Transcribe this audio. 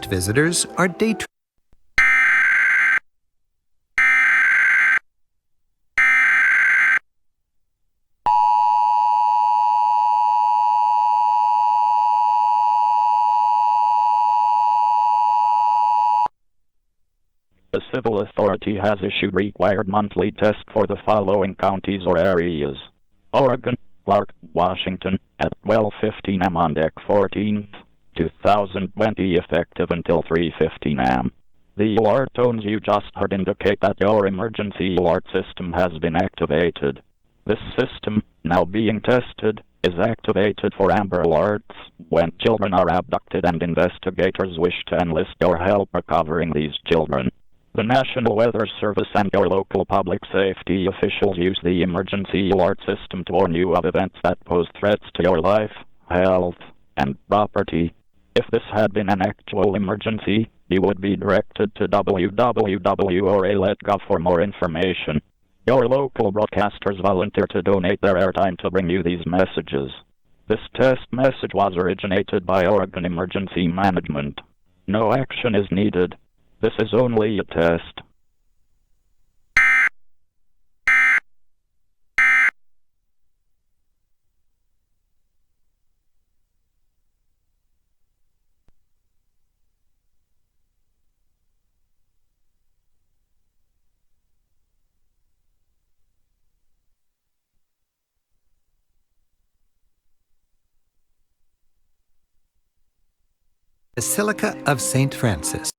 Visitors are day trippers. The civil authority has issued required monthly tests for the following counties or areas: Oregon, Clark, Washington, at 12:15 am on deck 14th, 2020, effective until 3:15 am. The alert tones you just heard indicate that your emergency alert system has been activated. This system, now being tested, is activated for Amber Alerts when children are abducted and investigators wish to enlist your help recovering these children. The National Weather Service and your local public safety officials use the emergency alert system to warn you of events that pose threats to your life, health, and property. If this had been an actual emergency, you would be directed to www.ora.gov for more information. Your local broadcasters volunteer to donate their airtime to bring you these messages. This test message was originated by Oregon Emergency Management. No action is needed. This is only a test. Basilica of St. Francis.